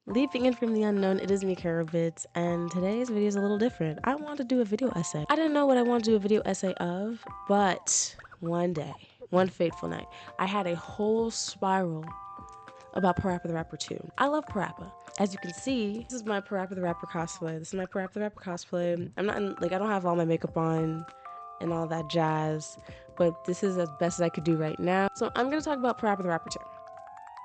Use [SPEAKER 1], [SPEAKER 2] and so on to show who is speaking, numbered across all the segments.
[SPEAKER 1] Leaping in from the unknown, it is me, Kerobits, and today's video is a little different. I want to do a video essay. I didn't know what I wanted to do a video essay of, but one day, one fateful night, I had a whole spiral about Parappa the Rapper 2. I love Parappa. As you can see, this is my Parappa the Rapper cosplay. I'm not in, I don't have all my makeup on and all that jazz, but this is as best as I could do right now. So I'm gonna talk about Parappa the Rapper 2.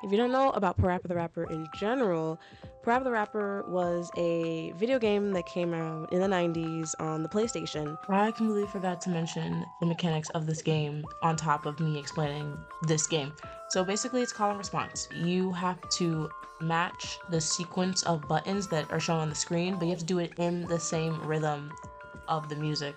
[SPEAKER 1] If you don't know about Parappa the Rapper in general, Parappa the Rapper was a video game that came out in the 90s on the PlayStation. I completely forgot to mention the mechanics of this game on top of me explaining this game. So basically it's call and response. You have to match the sequence of buttons that are shown on the screen, but you have to do it in the same rhythm of the music.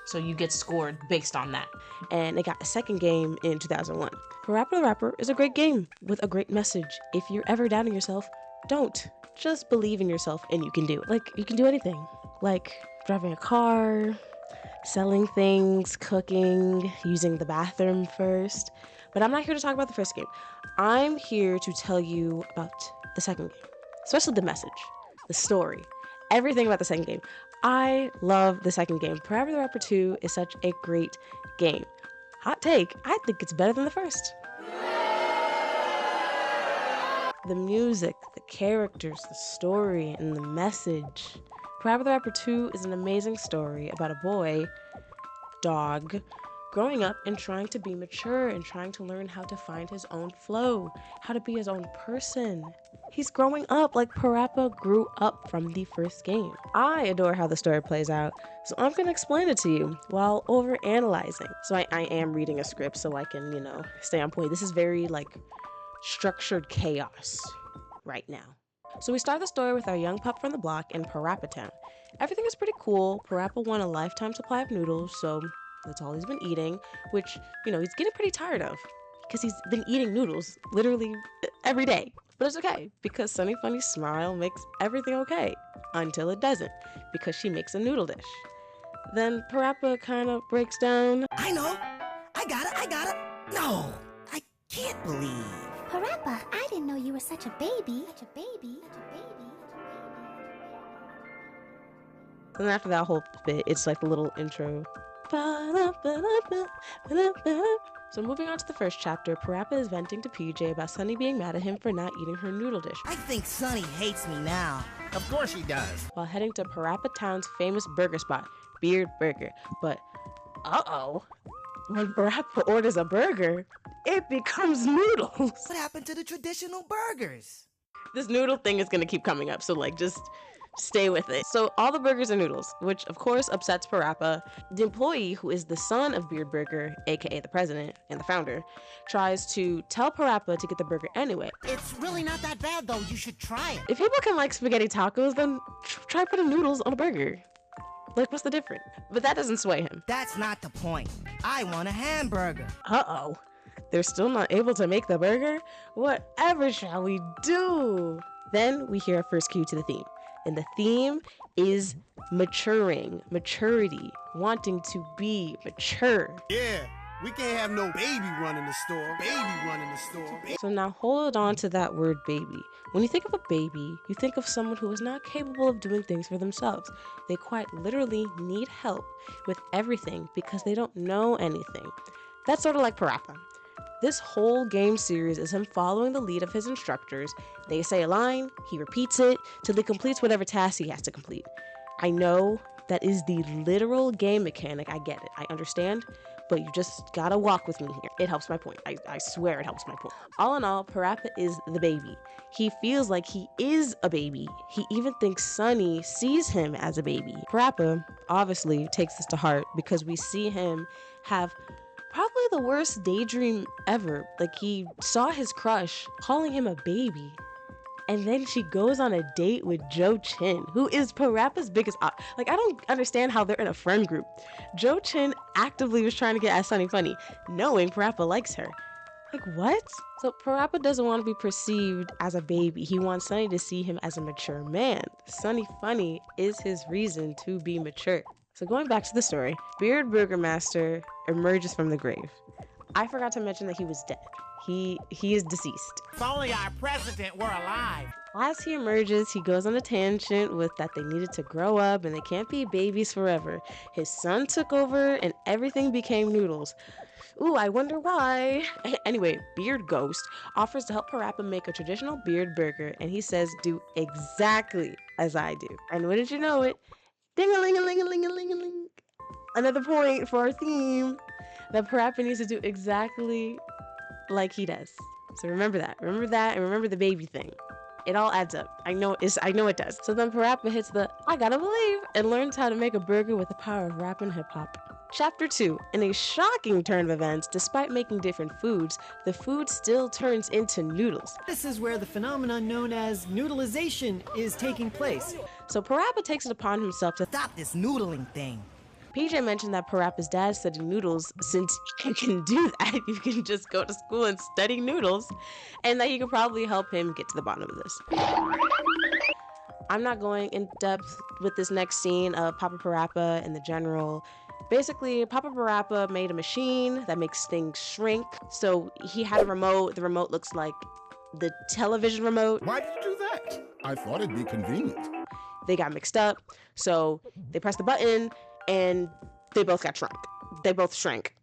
[SPEAKER 1] So you get scored based on that. And it got a second game in 2001. Parappa the Rapper is a great game with a great message. If you're ever doubting yourself, don't. Just believe in yourself and you can do it. You can do anything. Like driving a car, selling things, cooking, using the bathroom first. But I'm not here to talk about the first game. I'm here to tell you about the second game, especially the message, the story, everything about the second game. I love the second game. Parappa the Rapper 2 is such a great game. Hot take, I think it's better than the first. The music, the characters, the story, and the message. Parappa the Rapper 2 is an amazing story about a boy, dog, growing up and trying to be mature and trying to learn how to find his own flow, how to be his own person. He's growing up like Parappa grew up from the first game. I adore how the story plays out, so I'm gonna explain it to you while over-analyzing. So I am reading a script so I can, stay on point. This is very, structured chaos right now. So we start the story with our young pup from the block in Parappa Town. Everything is pretty cool. Parappa won a lifetime supply of noodles, so that's all he's been eating, which, he's getting pretty tired of because he's been eating noodles literally every day. But it's okay because Sunny Funny's smile makes everything okay until it doesn't because she makes a noodle dish. Then Parappa kind of breaks down.
[SPEAKER 2] I know. I got it. No, I can't believe.
[SPEAKER 3] Parappa, I didn't know you were such a baby.
[SPEAKER 1] And after that whole bit, it's like a little intro. So moving on to the first chapter, Parappa is venting to PJ about Sunny being mad at him for not eating her noodle dish.
[SPEAKER 2] I think Sunny hates me now. Of course he does.
[SPEAKER 1] While heading to Parappa Town's famous burger spot, Beard Burger. But, when Parappa orders a burger, it becomes noodles.
[SPEAKER 2] What happened to the traditional burgers?
[SPEAKER 1] This noodle thing is gonna keep coming up, so just stay with it. So all the burgers are noodles, which of course upsets Parappa. The employee, who is the son of Beard Burger, aka the president and the founder, tries to tell Parappa to get the burger anyway.
[SPEAKER 2] It's really not that bad though, you should try it.
[SPEAKER 1] If people can like spaghetti tacos, then try putting noodles on a burger. What's the difference? But that doesn't sway him.
[SPEAKER 2] That's not the point. I want a hamburger.
[SPEAKER 1] They're still not able to make the burger? Whatever shall we do? Then we hear our first cue to the theme. And the theme is maturing, maturity, wanting to be mature.
[SPEAKER 4] Yeah, we can't have no baby running the store.
[SPEAKER 1] So now hold on to that word baby. When you think of a baby, you think of someone who is not capable of doing things for themselves. They quite literally need help with everything because they don't know anything. That's sort of like Parappa. This whole game series is him following the lead of his instructors. They say a line, he repeats it till he completes whatever task he has to complete. I know that is the literal game mechanic, I get it, I understand, but you just gotta walk with me here. It helps my point, I swear it helps my point. All in all, Parappa is the baby. He feels like he is a baby. He even thinks Sunny sees him as a baby. Parappa obviously takes this to heart because we see him have probably the worst daydream ever. He saw his crush calling him a baby. And then she goes on a date with Jo Chin, who is Parappa's biggest I don't understand how they're in a friend group. Jo Chin actively was trying to get at Sunny Funny, knowing Parappa likes her. What? So Parappa doesn't want to be perceived as a baby. He wants Sunny to see him as a mature man. Sunny Funny is his reason to be mature. So going back to the story, Beard Burger Master emerges from the grave. I forgot to mention that he was dead. He is deceased.
[SPEAKER 2] If only our president were alive.
[SPEAKER 1] As he emerges, he goes on a tangent with that they needed to grow up and they can't be babies forever. His son took over and everything became noodles. Ooh, I wonder why. Anyway, Beard Ghost offers to help Parappa make a traditional beard burger, and he says, do exactly as I do. And wouldn't you know it, ding-a-ling-a-ling-a-ling-a-ling-a-ling. Another point for our theme, that Parappa needs to do exactly like he does. So remember that, and remember the baby thing. It all adds up. I know it does. So then Parappa hits the I gotta believe and learns how to make a burger with the power of rap and hip hop. Chapter 2. In a shocking turn of events, despite making different foods, the food still turns into noodles.
[SPEAKER 5] This is where the phenomenon known as noodleization is taking place.
[SPEAKER 1] So Parappa takes it upon himself to
[SPEAKER 2] Stop this noodling thing.
[SPEAKER 1] PJ mentioned that Parappa's dad studied noodles. Since you can do that, you can just go to school and study noodles, and that he could probably help him get to the bottom of this. I'm not going in depth with this next scene of Papa Parappa and the general. Basically, Papa Parappa made a machine that makes things shrink. So he had a remote. The remote looks like the television remote.
[SPEAKER 6] Why did you do that? I thought it'd be convenient.
[SPEAKER 1] They got mixed up. So they pressed the button and they both got shrunk. They both shrank.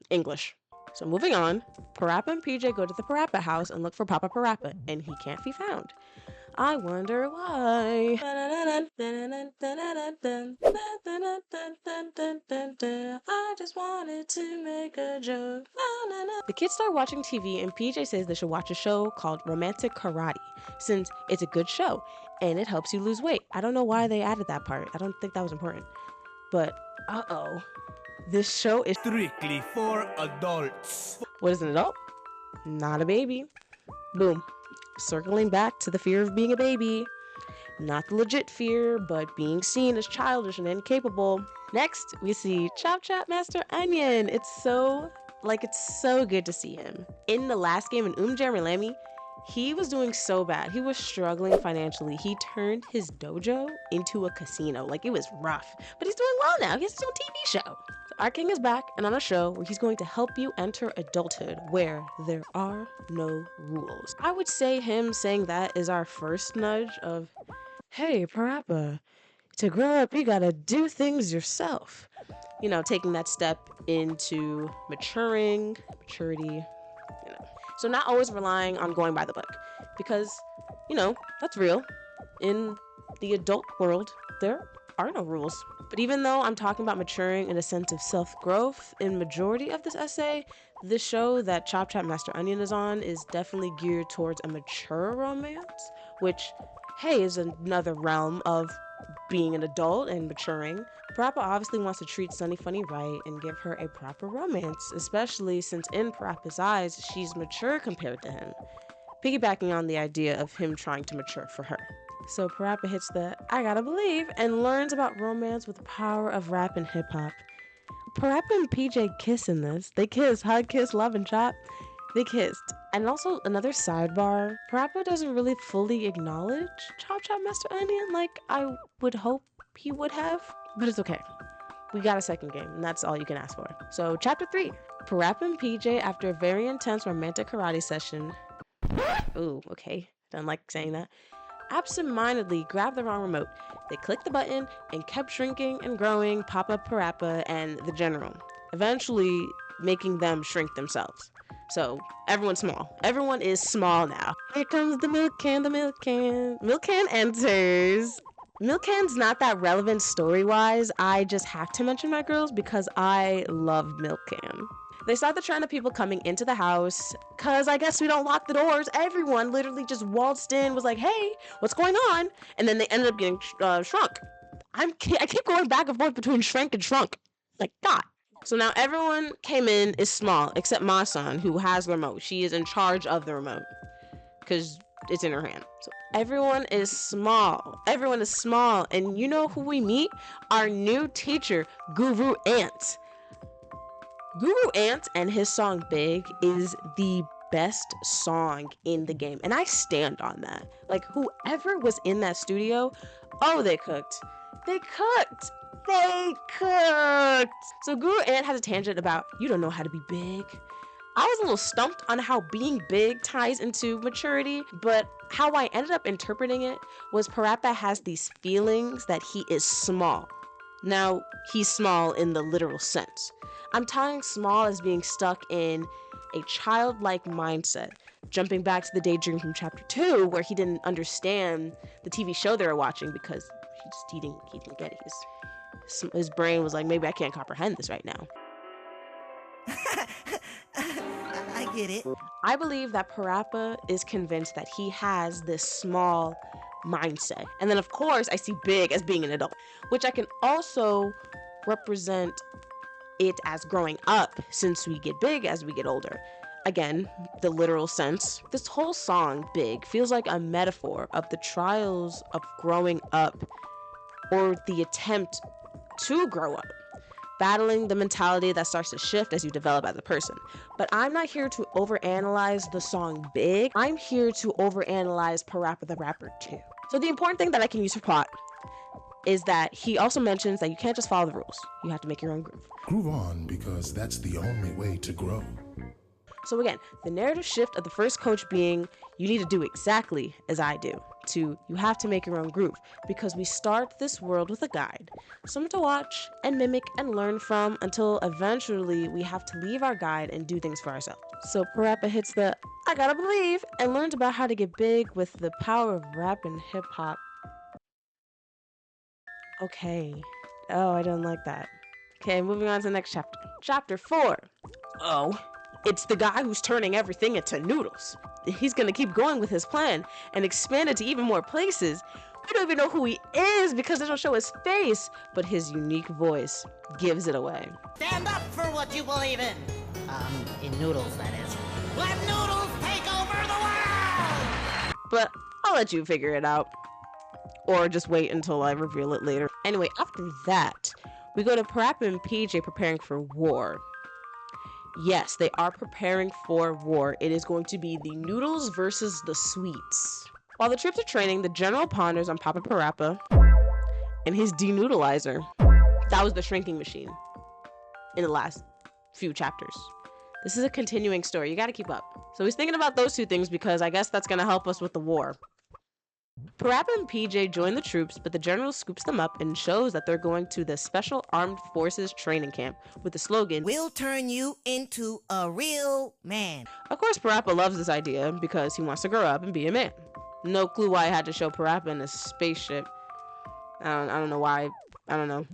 [SPEAKER 1] English. So moving on, Parappa and PJ go to the Parappa house and look for Papa Parappa, and he can't be found. I wonder why. I just wanted to make a joke. The kids start watching TV, and PJ says they should watch a show called Romantic Karate, since it's a good show and it helps you lose weight. I don't know why they added that part. I don't think that was important. But, this show is
[SPEAKER 2] Strictly for adults.
[SPEAKER 1] What is an adult? Not a baby. Boom. Circling back to the fear of being a baby. Not the legit fear, but being seen as childish and incapable. Next, we see Chop Chop Master Onion. It's so good to see him. In the last game in UmJammer Lammy, he was doing so bad. He was struggling financially. He turned his dojo into a casino. Like, it was rough. But he's doing well now. He has his own TV show. So our king is back and on a show where he's going to help you enter adulthood, where there are no rules. I would say him saying that is our first nudge of, hey, Parappa, to grow up, you gotta do things yourself. You know, taking that step into maturity, So not always relying on going by the book, because, that's real. In the adult world, there are no rules. But even though I'm talking about maturing in a sense of self-growth in majority of this essay, the show that Chop Chop Master Onion is on is definitely geared towards a mature romance, which, hey, is another realm of being an adult and maturing. Parappa obviously wants to treat Sunny Funny right and give her a proper romance, especially since in Parappa's eyes, she's mature compared to him, piggybacking on the idea of him trying to mature for her. So Parappa hits the I gotta believe and learns about romance with the power of rap and hip hop. Parappa and PJ kiss in this. They kiss, hug, kiss, love, and chop. They kissed. And also another sidebar, Parappa doesn't really fully acknowledge Chop Chop Master Onion like I would hope he would have, but it's okay. We got a second game, and that's all you can ask for. So chapter 3, Parappa and PJ, after a very intense romantic karate session, ooh, okay, don't like saying that, absentmindedly grabbed the wrong remote. They clicked the button and kept shrinking and growing Papa Parappa and the general, eventually making them shrink themselves. So everyone's small. Everyone is small now. Here comes the milk can, the milk can. Milk can enters. Milk can's not that relevant story-wise. I just have to mention my girls because I love Milk Can. They start the trend of people coming into the house because I guess we don't lock the doors. Everyone literally just waltzed in, was like, hey, what's going on? And then they ended up getting shrunk. I keep going back and forth between shrank and shrunk. Like, God. So now everyone came in is small, except Ma-san, who has the remote. She is in charge of the remote because it's in her hand. So everyone is small. Everyone is small. And you know who we meet? Our new teacher, Guru Ant. Guru Ant and his song Big is the best song in the game. And I stand on that. Like, whoever was in that studio, oh, they cooked. They cooked. they cooked. So Guru Ant has a tangent about you don't know how to be big. I was a little stumped on how being big ties into maturity, but how I ended up interpreting it was Parappa has these feelings that he is small. Now, he's small in the literal sense. I'm tying small as being stuck in a childlike mindset, jumping back to the daydream from chapter 2 where he didn't understand the TV show they were watching because he didn't get it. His brain was like, maybe I can't comprehend this right now.
[SPEAKER 2] I get it.
[SPEAKER 1] I believe that Parappa is convinced that he has this small mindset. And then, of course, I see big as being an adult, which I can also represent it as growing up since we get big as we get older. Again, the literal sense. This whole song, Big, feels like a metaphor of the trials of growing up or the attempt to grow up, battling the mentality that starts to shift as you develop as a person. But I'm not here to overanalyze the song Big. I'm here to overanalyze Parappa the Rapper too. So the important thing that I can use for plot is that he also mentions that you can't just follow the rules. You have to make your own groove.
[SPEAKER 6] Groove on, because that's the only way to grow.
[SPEAKER 1] So again, the narrative shift of the first coach being, you need to do exactly as I do, to you have to make your own groove, because we start this world with a guide, someone to watch and mimic and learn from until eventually we have to leave our guide and do things for ourselves. So Parappa hits the I gotta believe and learns about how to get big with the power of rap and hip hop. Okay. Oh, I didn't like that. Okay, moving on to the next chapter. Chapter 4. Oh, it's the guy who's turning everything into noodles. He's gonna keep going with his plan and expand it to even more places. We don't even know who he is because they don't show his face, but his unique voice gives it away.
[SPEAKER 7] Stand up for what you believe in. In noodles, that is. Let noodles take over the world!
[SPEAKER 1] But I'll let you figure it out. Or just wait until I reveal it later. Anyway, after that, we go to Parappa and PJ preparing for war. Yes, they are preparing for war. It is going to be the noodles versus the sweets. While the troops are training, the general ponders on Papa Parappa and his denoodleizer. That was the shrinking machine in the last few chapters. This is a continuing story. You gotta keep up. So he's thinking about those two things because I guess that's gonna help us with the war. Parappa and PJ join the troops, but the general scoops them up and shows that they're going to the Special Armed Forces training camp with the slogan,
[SPEAKER 2] We'll turn you into a real man.
[SPEAKER 1] Of course, Parappa loves this idea because he wants to grow up and be a man. No clue why I had to show Parappa in a spaceship. I don't know why. I don't know.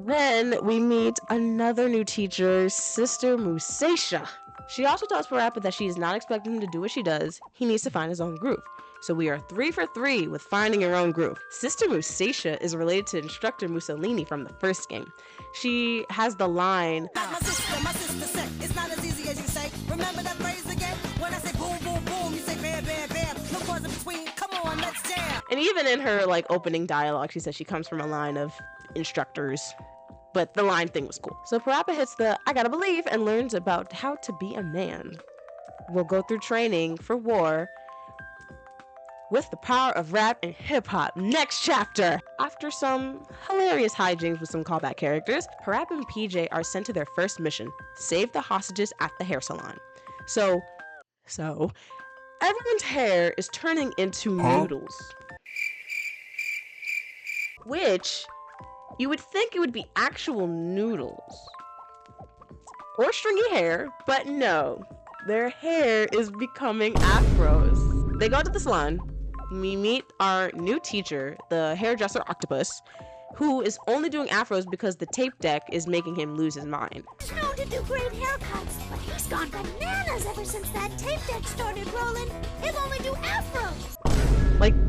[SPEAKER 1] Then we meet another new teacher, Sister Musasia. She also tells Parappa that she is not expecting him to do what she does. He needs to find his own groove. So we are 3 for 3 with finding your own groove. Sister Musasia is related to Instructor Mussolini from the first game. She has the line,
[SPEAKER 7] My sister said, it's not as easy as you say. Remember that phrase again? When I say boom, boom, boom, you say bam, bam, bam. No pause in between, come on, let's jam.
[SPEAKER 1] and even in her opening dialogue, she says she comes from a line of instructors. But the line thing was cool. So Parappa hits the I gotta believe and learns about how to be a man. We'll go through training for war with the power of rap and hip-hop. Next chapter! After some hilarious hijinks with some callback characters, Parappa and PJ are sent to their first mission, save the hostages at the hair salon. So everyone's hair is turning into noodles. Which, you would think it would be actual noodles. Or stringy hair, but no. Their hair is becoming afros. They go to the salon. We meet our new teacher, the hairdresser Octopus, who is only doing afros because the tape deck is making him lose his mind.
[SPEAKER 3] He's known to do great haircuts, but he's gone bananas ever since that tape deck started rolling. He'll only do afros.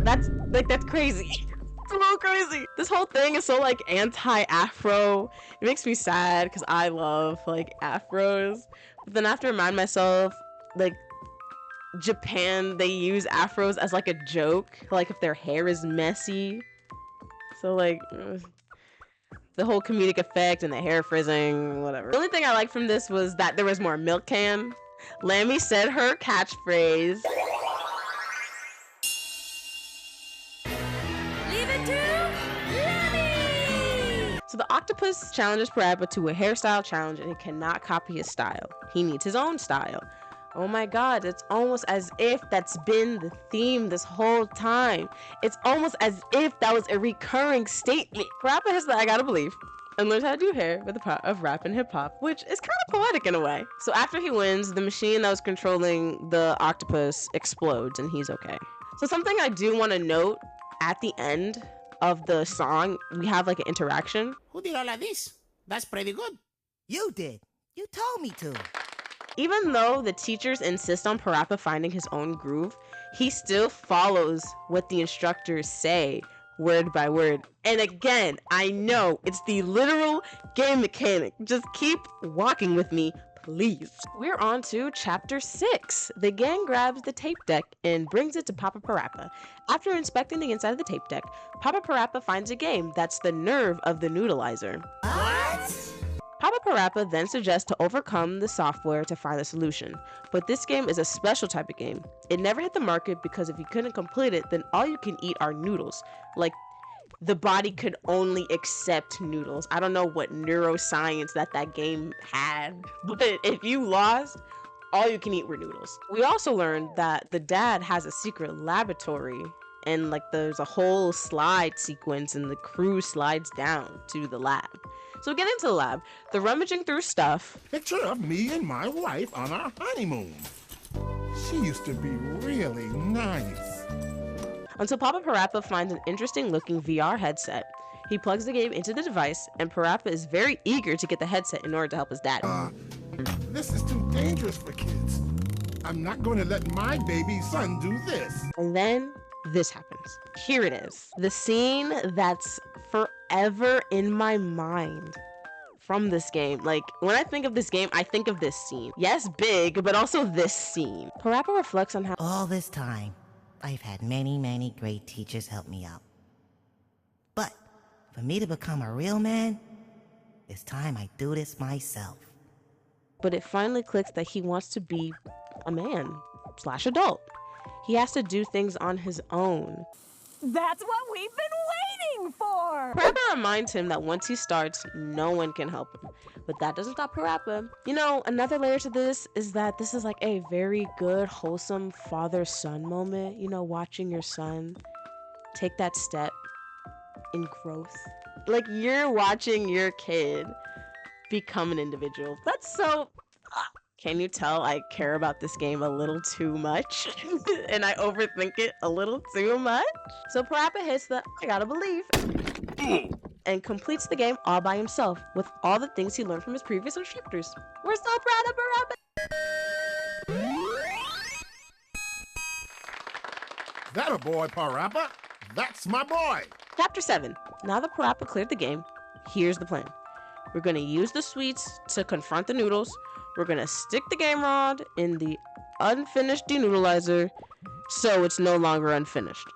[SPEAKER 1] That's crazy. It's a little crazy. This whole thing is so anti-afro. It makes me sad because I love afros. But then I have to remind myself, Japan, they use afros as a joke, if their hair is messy. So the whole comedic effect and the hair frizzing, whatever. The only thing I liked from this was that there was more milk can. Lammy said her catchphrase.
[SPEAKER 3] Leave it to Lammy!
[SPEAKER 1] So the octopus challenges Parappa to a hairstyle challenge and he cannot copy his style. He needs his own style. Oh my god, it's almost as if that's been the theme this whole time. It's almost as if that was a recurring statement. Parappa hits the I gotta believe and learns how to do hair with the power of rap and hip hop, which is kind of poetic in a way. So after he wins, the machine that was controlling the octopus explodes and he's okay. So something I do want to note at the end of the song, we have like an interaction.
[SPEAKER 2] Who did all of this? That's pretty good.
[SPEAKER 7] You did. You told me to.
[SPEAKER 1] Even though the teachers insist on Parappa finding his own groove, he still follows what the instructors say word by word. And again, I know it's the literal game mechanic. Just keep walking with me, please. We're on to chapter 6. The gang grabs the tape deck and brings it to Papa Parappa. After inspecting the inside of the tape deck, Papa Parappa finds a game that's the nerve of the noodleizer.
[SPEAKER 7] What?
[SPEAKER 1] Papa Parappa then suggests to overcome the software to find the solution, but this game is a special type of game. It never hit the market because if you couldn't complete it, then all you can eat are noodles. Like, the body could only accept noodles. I don't know what neuroscience that game had, but if you lost, all you can eat were noodles. We also learned that the dad has a secret laboratory and like there's a whole slide sequence and the crew slides down to the lab. So we get into the lab. They're rummaging through stuff.
[SPEAKER 6] Picture of me and my wife on our honeymoon. She used to be really nice.
[SPEAKER 1] Until Papa Parappa finds an interesting looking VR headset. He plugs the game into the device and Parappa is very eager to get the headset in order to help his dad.
[SPEAKER 6] This is too dangerous for kids. I'm not going to let my baby son do this.
[SPEAKER 1] And then this happens. Here it is. The scene that's forever in my mind from this game. Like, when I think of this game, I think of this scene. Yes, big, but also this scene. Parappa reflects on how
[SPEAKER 7] All this time, I've had many, many great teachers help me out. But for me to become a real man, it's time I do this myself.
[SPEAKER 1] but it finally clicks that he wants to be a man / adult. He has to do things on his own.
[SPEAKER 3] That's what we've been waiting for!
[SPEAKER 1] Parappa reminds him that once he starts, no one can help him. But that doesn't stop Parappa. You know, another layer to this is that this is like a very good, wholesome father-son moment. You know, watching your son take that step in growth. Like, you're watching your kid become an individual. That's so... Can you tell I care about this game a little too much? And I overthink it a little too much? So Parappa hits the I gotta believe and completes the game all by himself with all the things he learned from his previous instructors. We're so proud of Parappa!
[SPEAKER 6] That a boy, Parappa. That's my boy.
[SPEAKER 1] Chapter 7. Now that Parappa cleared the game, here's the plan. We're gonna use the sweets to confront the noodles. We're gonna stick the game rod in the unfinished denoodleizer so it's no longer unfinished.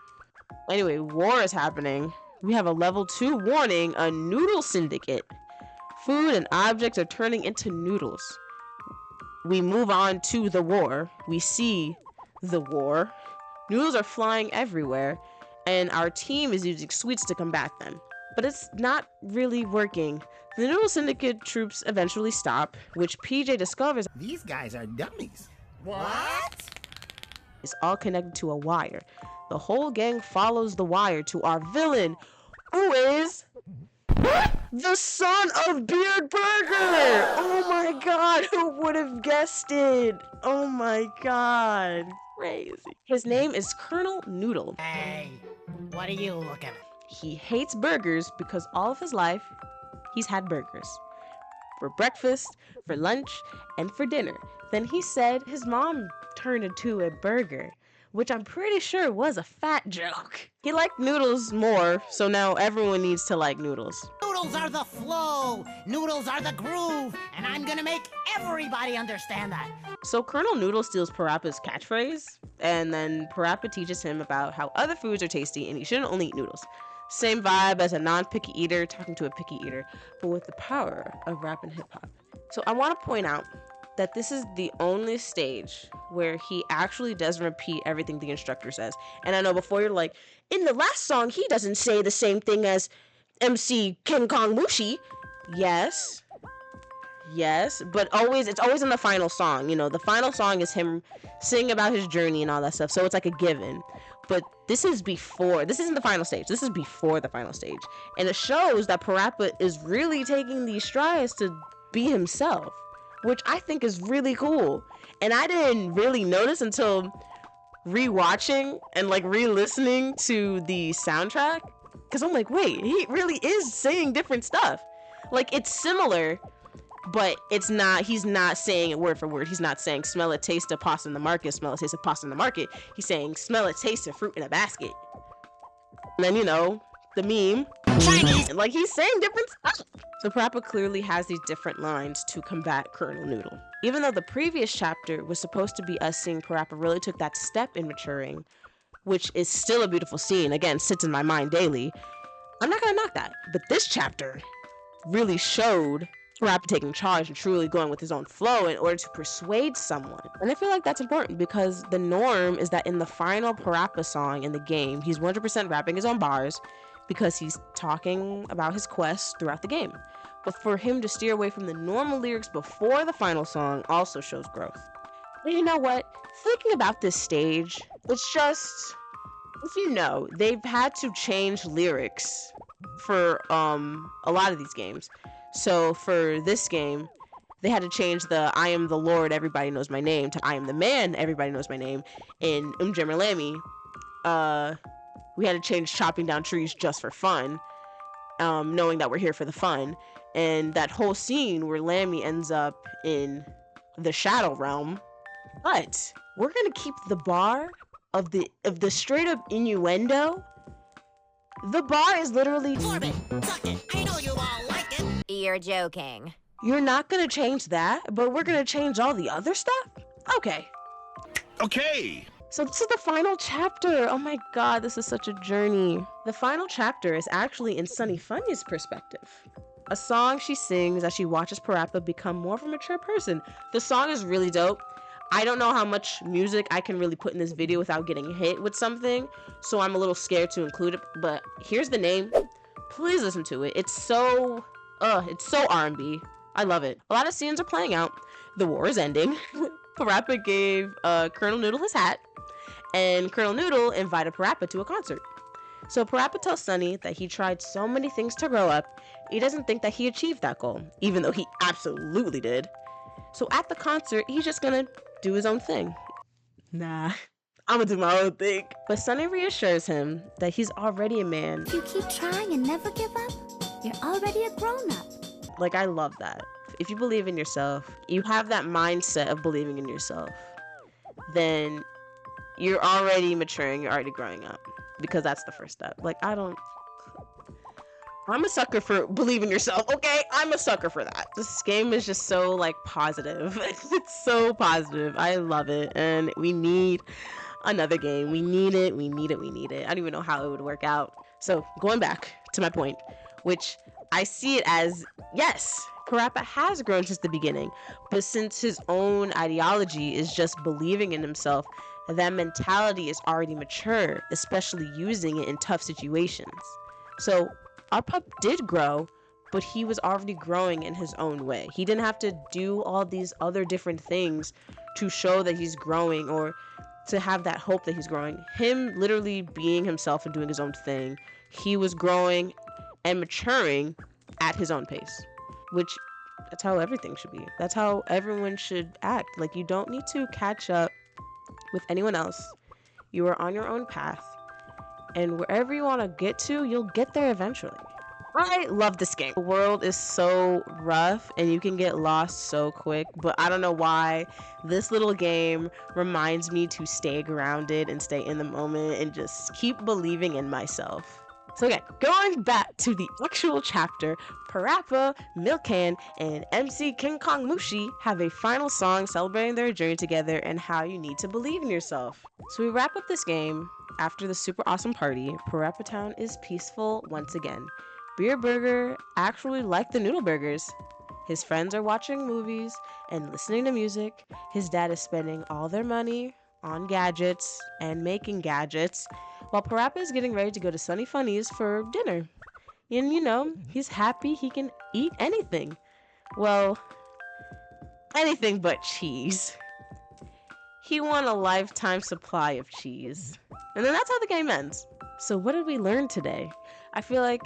[SPEAKER 1] Anyway, war is happening. We have a level 2 warning, a noodle syndicate. Food and objects are turning into noodles. We move on to the war. We see the war. Noodles are flying everywhere, and our team is using sweets to combat them. But it's not really working. The Noodle Syndicate troops eventually stop, which PJ discovers
[SPEAKER 2] These guys are dummies.
[SPEAKER 7] What?
[SPEAKER 1] is all connected to a wire. The whole gang follows the wire to our villain, who is the son of Beard Burger! Oh my god, who would have guessed it? Oh my god, crazy. His name is Colonel Noodle.
[SPEAKER 2] Hey, what are you looking at?
[SPEAKER 1] He hates burgers because all of his life, he's had burgers. For breakfast, for lunch, and for dinner. Then he said his mom turned into a burger, which I'm pretty sure was a fat joke. He liked noodles more, so now everyone needs to like noodles.
[SPEAKER 2] Noodles are the flow. Noodles are the groove. And I'm gonna make everybody understand that.
[SPEAKER 1] So Colonel Noodle steals Parappa's catchphrase, and then Parappa teaches him about how other foods are tasty and he shouldn't only eat noodles. Same vibe as a non-picky eater talking to a picky eater, but with the power of rap and hip-hop. So I want to point out that this is the only stage where he actually doesn't repeat everything the instructor says. And I know before you're like, in the last song, he doesn't say the same thing as MC King Kong Mushi. Yes, but it's always in the final song. You know, the final song is him singing about his journey and all that stuff, so it's like a given. But this isn't the final stage. This is before the final stage, and it shows that Parappa is really taking these strides to be himself, which I think is really cool. And I didn't really notice until rewatching and like re-listening to the soundtrack, because I'm like, wait, he really is saying different stuff. Like, it's similar, but he's not saying it word for word. He's not saying smell a taste of pasta in the market, smell a taste of pasta in the market. He's saying smell a taste of fruit in a basket. And then, you know, the meme, Chinese. Like, he's saying different stuff. So Parappa clearly has these different lines to combat Colonel Noodle. Even though the previous chapter was supposed to be us seeing Parappa really took that step in maturing, which is still a beautiful scene, again, sits in my mind daily, I'm not gonna knock that. But this chapter really showed Parappa taking charge and truly going with his own flow in order to persuade someone. And I feel like that's important because the norm is that in the final Parappa song in the game, he's 100% rapping his own bars because he's talking about his quest throughout the game. But for him to steer away from the normal lyrics before the final song also shows growth. And you know what? Thinking about this stage, it's just, if you know, they've had to change lyrics for a lot of these games. So for this game, they had to change the I am the Lord, everybody knows my name to I am the man, everybody knows my name. In UmJammer Lammy, we had to change chopping down trees just for fun, knowing that we're here for the fun. And that whole scene where Lammy ends up in the shadow realm. But we're gonna keep the bar of the straight up innuendo. The bar is literally
[SPEAKER 2] Orbit, suck it. I know you all like it.
[SPEAKER 3] You're joking.
[SPEAKER 1] You're not gonna change that, but we're gonna change all the other stuff? Okay. So this is the final chapter. Oh my god, this is such a journey. The final chapter is actually in Sunny Funny's perspective. A song she sings as she watches Parappa become more of a mature person. The song is really dope. I don't know how much music I can really put in this video without getting hit with something, so I'm a little scared to include it, but here's the name. Please listen to it. It's so R&B. I love it. A lot of scenes are playing out. The war is ending. Parappa gave Colonel Noodle his hat, and Colonel Noodle invited Parappa to a concert. So Parappa tells Sunny that he tried so many things to grow up, he doesn't think that he achieved that goal, even though he absolutely did. So at the concert, he's just gonna do his own thing. Nah, I'm gonna do my own thing. But Sunny reassures him that he's already a man.
[SPEAKER 3] If you keep trying and never give up, you're already a grown-up.
[SPEAKER 1] Like, I love that. If you believe in yourself, you have that mindset of believing in yourself, then you're already maturing, you're already growing up. Because that's the first step. Like, I'm a sucker for believing yourself, okay? I'm a sucker for that. This game is just so, like, positive. It's so positive. I love it. And we need another game. We need it. I don't even know how it would work out. So, going back to my point, which I see it as, yes, Parappa has grown since the beginning. But since his own ideology is just believing in himself, that mentality is already mature, especially using it in tough situations. So, our pup did grow, but he was already growing in his own way. He didn't have to do all these other different things to show that he's growing or to have that hope that he's growing. Him literally being himself and doing his own thing, he was growing and maturing at his own pace, which that's how everything should be. That's how everyone should act. Like, you don't need to catch up with anyone else. You are on your own path. And wherever you want to get to, you'll get there eventually. I love this game. The world is so rough and you can get lost so quick, but I don't know why this little game reminds me to stay grounded and stay in the moment and just keep believing in myself. So again, going back to the actual chapter, Parappa, 𝍊𝋼𝑼𝍊𝑋, and MC King Kong Mushi have a final song celebrating their journey together and how you need to believe in yourself. So we wrap up this game. After the super awesome party, Parappa Town is peaceful once again. Beer Burger actually liked the noodle burgers. His friends are watching movies and listening to music. His dad is spending all their money on gadgets and making gadgets, while Parappa is getting ready to go to Sunny Funny's for dinner. And you know, he's happy he can eat anything. Well, anything but cheese. He won a lifetime supply of cheese. And then that's how the game ends. So what did we learn today? I feel like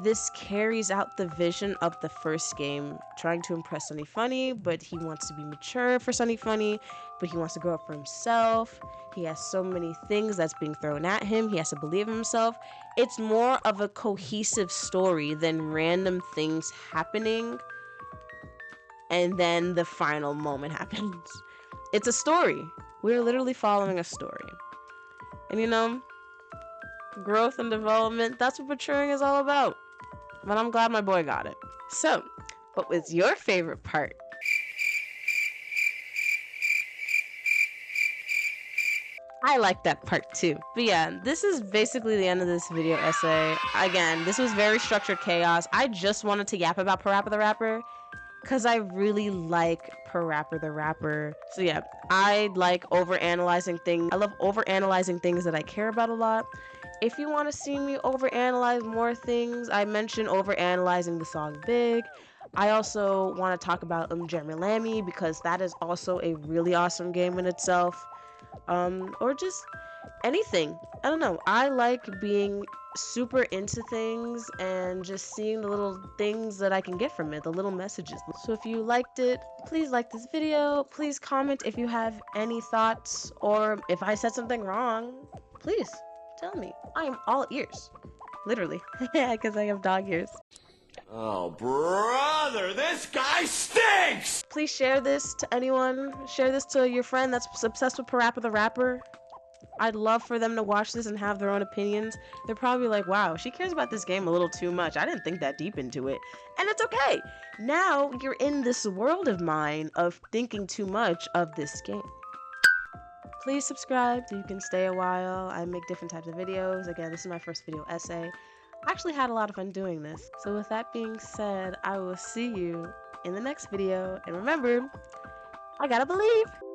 [SPEAKER 1] this carries out the vision of the first game, trying to impress Sunny Funny, but he wants to be mature for Sunny Funny, but he wants to grow up for himself. He has so many things that's being thrown at him. He has to believe in himself. It's more of a cohesive story than random things happening and then the final moment happens. It's a story. We're literally following a story. And you know, growth and development, that's what maturing is all about. But I'm glad my boy got it. So, what was your favorite part? I like that part too. But yeah, this is basically the end of this video essay. Again, this was very structured chaos. I just wanted to yap about Parappa the Rapper because I really like Parappa the Rapper. So yeah, I like overanalyzing things. I love overanalyzing things that I care about a lot. If you want to see me overanalyze more things, I mentioned overanalyzing the song Big. I also want to talk about UmJammer Lammy because that is also a really awesome game in itself. Or just anything. I don't know. I like being super into things and just seeing the little things that I can get from it, the little messages. So if you liked it, please like this video. Please comment if you have any thoughts, or if I said something wrong, please tell me. I am all ears. Literally. Yeah, because I have dog ears.
[SPEAKER 8] Oh, brother, this guy stinks!
[SPEAKER 1] Please share this to anyone. Share this to your friend that's obsessed with Parappa the Rapper. I'd love for them to watch this and have their own opinions. They're probably like, wow, she cares about this game a little too much. I didn't think that deep into it. And it's okay. Now you're in this world of mine of thinking too much of this game. Please subscribe so you can stay a while. I make different types of videos. Again, this is my first video essay. I actually had a lot of fun doing this. So with that being said, I will see you in the next video. And remember, I gotta believe.